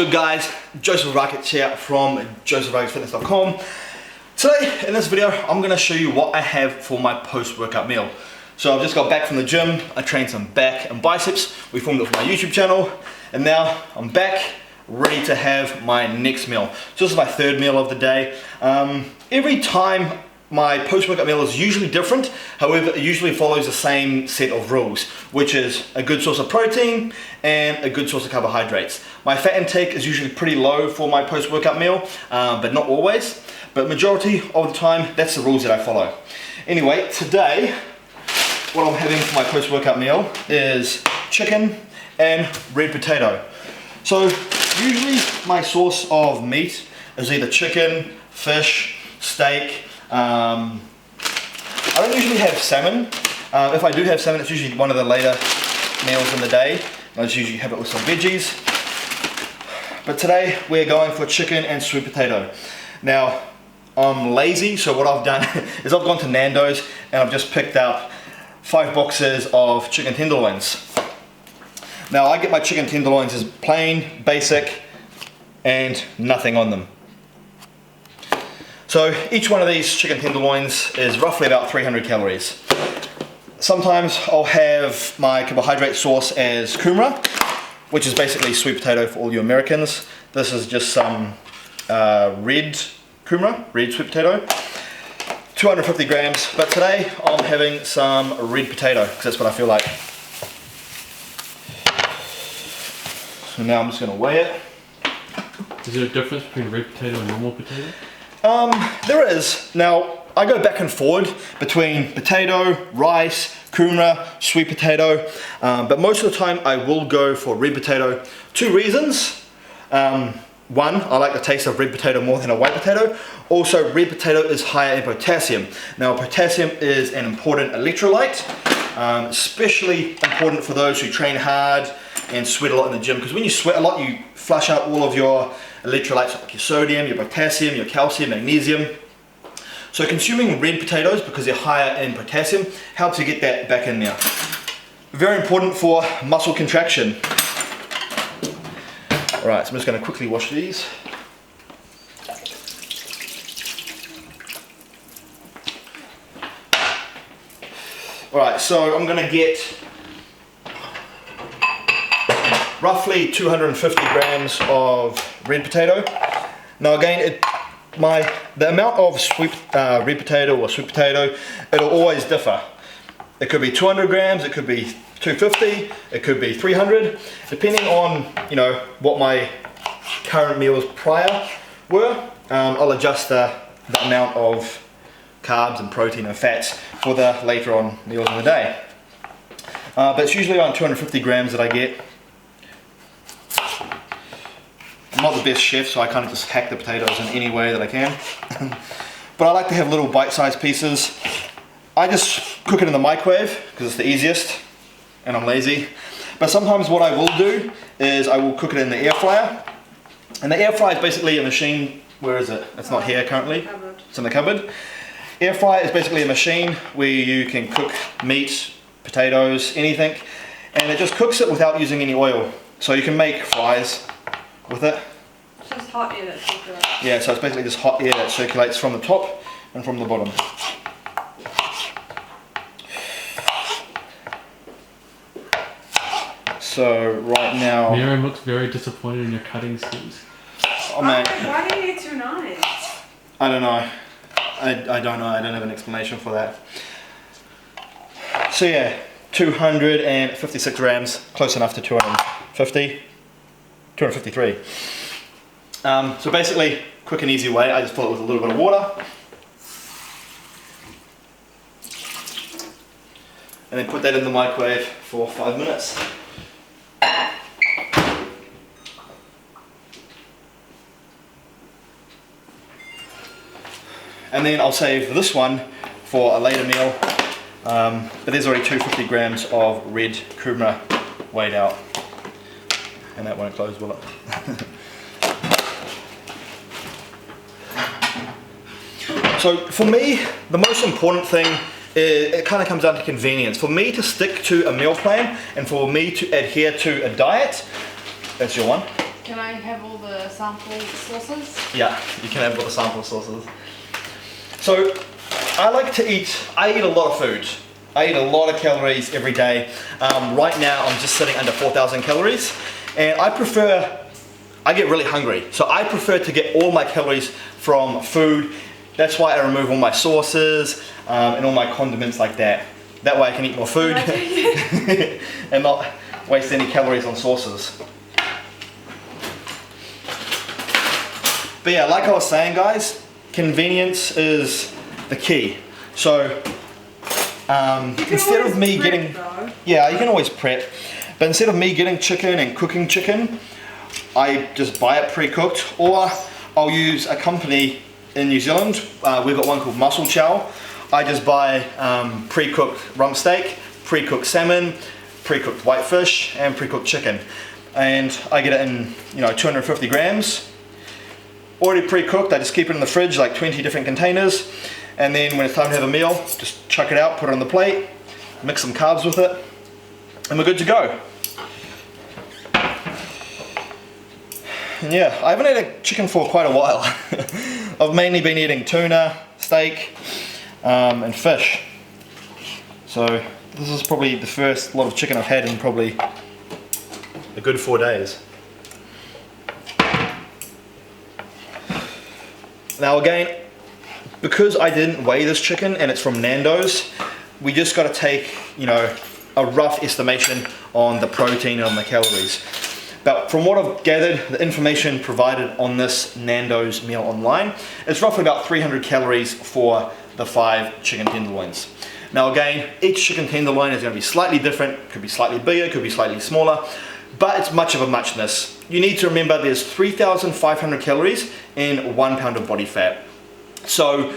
good, guys? Joseph Rackets here from josephracketsfitness.com. Today in this video I'm going to show you what I have for my post-workout meal. So I've just got back from the gym. I trained some back and biceps. We filmed it for my YouTube channel, and now I'm back ready to have my next meal. So this is my third meal of the day. Every time my post-workout meal is usually different. However, it usually follows the same set of rules, which is a good source of protein and a good source of carbohydrates. My fat intake is usually pretty low for my post-workout meal, but not always. But majority of the time, that's the rules that I follow. Anyway, today, what I'm having for my post-workout meal is chicken and red potato. So usually my source of meat is either chicken, fish, steak. I don't usually have salmon. If I do have salmon, it's usually one of the later meals in the day. I just usually have it with some veggies. But today we're going for chicken and sweet potato. Now, I'm lazy, so what I've done is I've gone to Nando's and I've just picked up 5 boxes of chicken tenderloins. Now, I get my chicken tenderloins as plain, basic, and nothing on them. So each one of these chicken tenderloins is roughly about 300 calories. Sometimes I'll have my carbohydrate source as kumara, which is basically sweet potato for all you Americans. This is just some red kumara, red sweet potato, 250 grams. But today I'm having some red potato because that's what I feel like. So now I'm just going to weigh it. Is there a difference between red potato and normal potato? There is. Now, I go back and forward between potato, rice, kumara, sweet potato, but most of the time I will go for red potato. 2 reasons. One, I like the taste of red potato more than a white potato. Also, red potato is higher in potassium. Now, potassium is an important electrolyte, especially important for those who train hard and sweat a lot in the gym, because when you sweat a lot, you flush out all of your electrolytes like your sodium, your potassium, your calcium, magnesium. So consuming red potatoes, because they're higher in potassium, helps you get that back in there. Very important for muscle contraction. Alright, so I'm just going to quickly wash these. Alright, so I'm going to get roughly 250 grams of red potato. Now again, the amount of red potato or sweet potato, it'll always differ. It could be 200 grams, it could be 250, it could be 300, depending on what my current meals prior were. I'll adjust the amount of carbs and protein and fats for the later on meals in the day. But it's usually around 250 grams that I get. I'm not the best chef, so I kind of just hack the potatoes in any way that I can. But I like to have little bite-sized pieces. I just cook it in the microwave because it's the easiest, and I'm lazy. But sometimes what I will do is I will cook it in the air fryer. And the air fryer is basically a machine. Where is it? It's not here currently. It's in the cupboard. Air fryer is basically a machine where you can cook meat, potatoes, anything, and it just cooks it without using any oil. So you can make fries with it. It's just hot air that circulates. Yeah, so it's basically just hot air that circulates from the top and from the bottom. So right now... Miriam looks very disappointed in your cutting skills. Oh man. Why do you need 2 knives? I don't know. I don't know. I don't have an explanation for that. So yeah, 256 grams, close enough to 250. 253. So basically, quick and easy way, I just fill it with a little bit of water. And then put that in the microwave for 5 minutes. And then I'll save this one for a later meal. But there's already 250 grams of red kumara weighed out. And that won't close, will it? So for me, the most important thing is it kind of comes down to convenience. For me to stick to a meal plan and for me to adhere to a diet, that's your one. Can I have all the sample sauces? Yeah, you can have all the sample sauces. So I eat a lot of food. I eat a lot of calories every day. Right now I'm just sitting under 4,000 calories, and I get really hungry. So I prefer to get all my calories from food. That's why I remove all my sauces and all my condiments like that. That way I can eat more food and not waste any calories on sauces. But yeah, like I was saying guys, convenience is the key. So instead of me getting, yeah, you can always prep, but instead of me getting chicken and cooking chicken, I just buy it pre-cooked, or I'll use a company in New Zealand. We've got one called Muscle Chow. I just buy pre-cooked rump steak, pre-cooked salmon, pre-cooked white fish, and pre-cooked chicken, and I get it in 250 grams. Already pre-cooked. I just keep it in the fridge, like 20 different containers, and then when it's time to have a meal, just chuck it out, put it on the plate, mix some carbs with it, and we're good to go. And yeah, I haven't had a chicken for quite a while. I've mainly been eating tuna, steak, and fish. So this is probably the first lot of chicken I've had in probably a good 4 days. Now again, because I didn't weigh this chicken and it's from Nando's, we just got to take, a rough estimation on the protein and on the calories. But from what I've gathered, the information provided on this Nando's meal online, it's roughly about 300 calories for the 5 chicken tenderloins. Now again, each chicken tenderloin is going to be slightly different, could be slightly bigger, could be slightly smaller, but it's much of a muchness. You need to remember there's 3,500 calories in 1 pound of body fat. So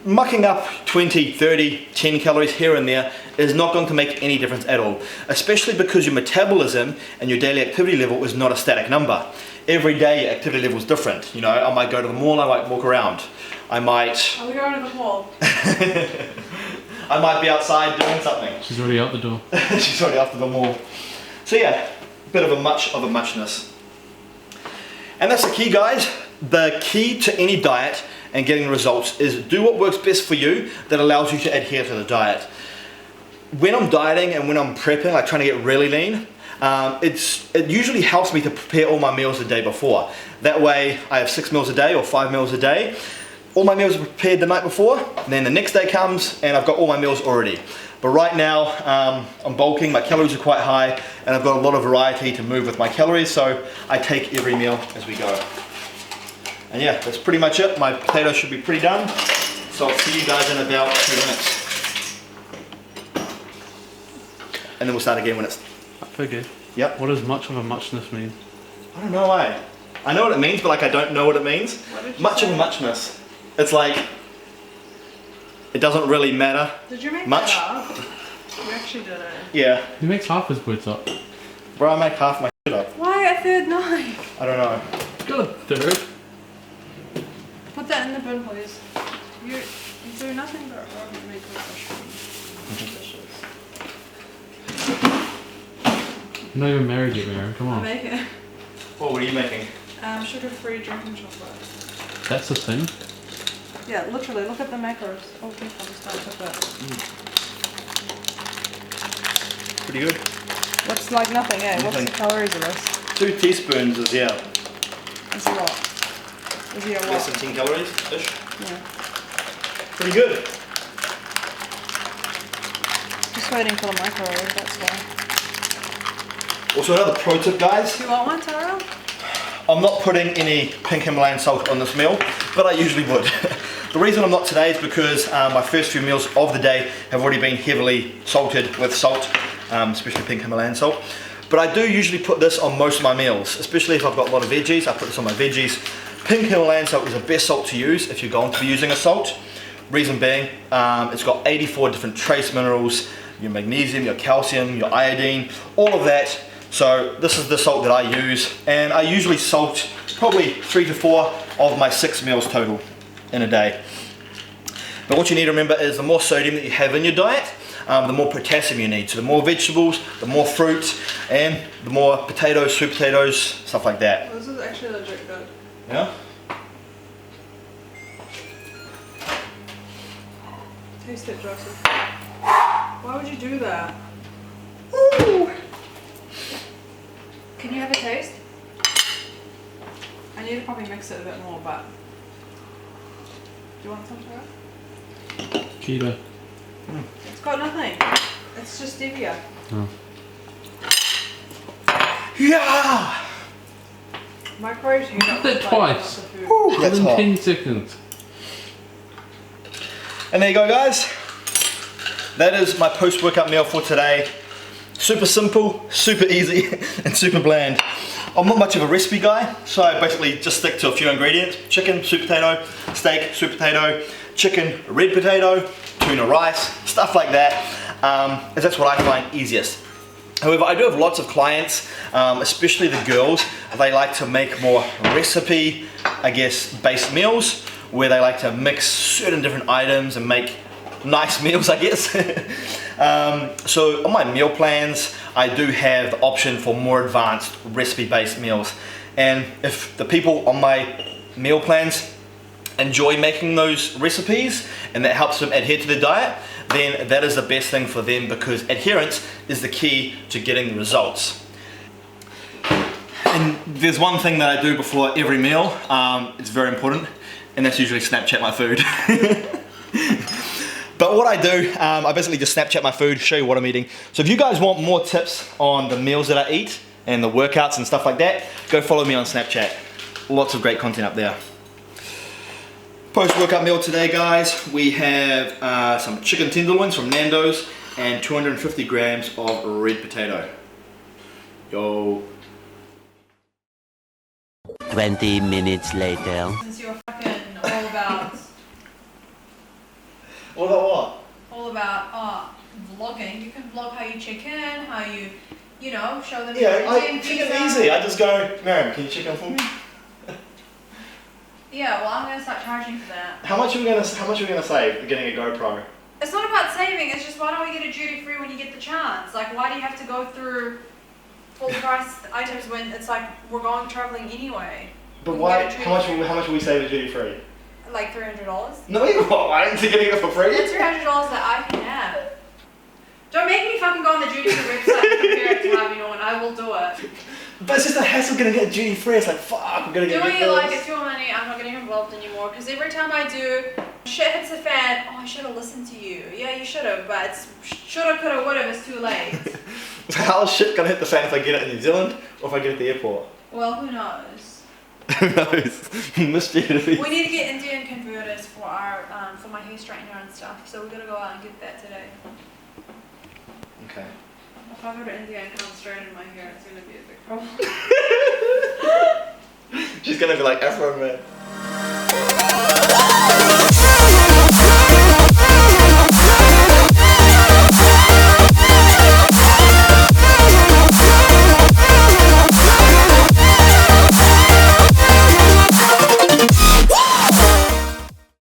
mucking up 20, 30, 10 calories here and there is not going to make any difference at all, especially because your metabolism and your daily activity level is not a static number. Every day your activity level is different. I might go to the mall, I might walk around. Are we going to the mall? I might be outside doing something. She's already out the door. She's already after the mall. So yeah, a bit of a muchness. And that's the key, guys. The key to any diet and getting results is do what works best for you that allows you to adhere to the diet. When I'm dieting and when I'm prepping, like trying to get really lean, it usually helps me to prepare all my meals the day before. That way I have 6 meals a day or 5 meals a day. All my meals are prepared the night before, and then the next day comes and I've got all my meals already. But right now I'm bulking, my calories are quite high, and I've got a lot of variety to move with my calories, so I take every meal as we go. And yeah, that's pretty much it. My potatoes should be pretty done, so I'll see you guys in about 2 minutes. And then we'll start again when it's... I figured. Yep. What does much of a muchness mean? I don't know why. I know what it means, but like I don't know what it means. Much of a muchness. It's like, it doesn't really matter. Did you make much. That up? You actually did it. Yeah. He makes half his words up. Bro, I make half my shit up. Why a third knife? I don't know. Got a third. Put that in the bin, please. You do nothing but make dishes. I'm not even married yet, Mary. Come I on. make it. What are you making? Sugar-free drinking chocolate. That's the thing. Yeah, literally. Look at the macros. Oh, people just don't put that. Pretty good. Looks like nothing, eh? Nothing. What's the calories of this? 2 teaspoons is, yeah. Is it what? Is it a Less what? than 10 calories-ish. Yeah. Pretty good. Just waiting for the microwave, that's why. Also another pro tip, guys. Do you want one, Tara? I'm not putting any pink Himalayan salt on this meal, but I usually would. The reason I'm not today is because my first few meals of the day have already been heavily salted with salt, especially pink Himalayan salt. But I do usually put this on most of my meals, especially if I've got a lot of veggies. I put this on my veggies. Pink Himalayan salt is the best salt to use if you're going to be using a salt. Reason being, it's got 84 different trace minerals, your magnesium, your calcium, your iodine, all of that. So this is the salt that I use, and I usually salt probably 3 to 4 of my 6 meals total in a day. But what you need to remember is the more sodium that you have in your diet, the more potassium you need. So the more vegetables, the more fruit, and the more potatoes, sweet potatoes, stuff like that. Well, this is actually legit good. Yeah? Taste it, Joseph. Why would you do that? Ooh. Can you have a taste? I need to probably mix it a bit more, but do you want some sugar? Keto. It's got nothing. It's just stevia. Oh. Yeah! Microwave heat up That like twice. lots of food. Woo, that's Within hot. 10 seconds. And there you go, guys. That is my post-workout meal for today. Super simple, super easy, and super bland. I'm not much of a recipe guy, so I basically just stick to a few ingredients. Chicken, sweet potato, steak, sweet potato, chicken, red potato, tuna rice, stuff like that. As that's what I find easiest. However, I do have lots of clients, especially the girls, they like to make more recipe, I guess, based meals, where they like to mix certain different items and make nice meals, I guess. So on my meal plans, I do have the option for more advanced recipe-based meals. And if the people on my meal plans enjoy making those recipes and that helps them adhere to their diet, then that is the best thing for them, because adherence is the key to getting the results. And there's one thing that I do before every meal, it's very important, and that's usually Snapchat my food. But what I do, I basically just Snapchat my food, show you what I'm eating. So if you guys want more tips on the meals that I eat and the workouts and stuff like that, go follow me on Snapchat. Lots of great content up there. Post-workout meal today, guys. We have some chicken tenderloins from Nando's and 250 grams of red potato. Yo. 20 minutes later. Since you're fucking all about All about what? all about vlogging, you can vlog how you check in, how you know, show them Yeah, your routine, chicken pizza. easy. I just go, Miriam, can you chicken for me? Yeah, well, I'm gonna start charging for that. How much are we gonna save for getting a GoPro? It's not about saving, it's just why don't we get a duty free when you get the chance? Like, why do you have to go through full price items when it's like we're going traveling anyway? But We can why? get a How much? duty-free. How much will we save at duty free? Like $300? No, you won't. Why aren't you getting it for free? It's $300 that I can have. Don't make me fucking go on the duty free website and compare it to having one. I will do it. But it's just a hassle getting it duty free. It's like, fuck, we're gonna get Doing rid it of like this. it's your money, I'm not getting involved anymore. Because every time I do, shit hits the fan. Oh, I should have listened to you. Yeah, you should have, but it's shoulda, coulda, woulda. It's too late. How's shit gonna hit the fan if I get it in New Zealand or if I get it at the airport? Well, who knows? Who knows? Mischievous. We need to get Indian converters for our for my hair straightener and stuff. So we're gonna go out and get that today. Okay. If I go to India and can't straighten my hair, it's gonna be a big problem. She's gonna be like Afro man.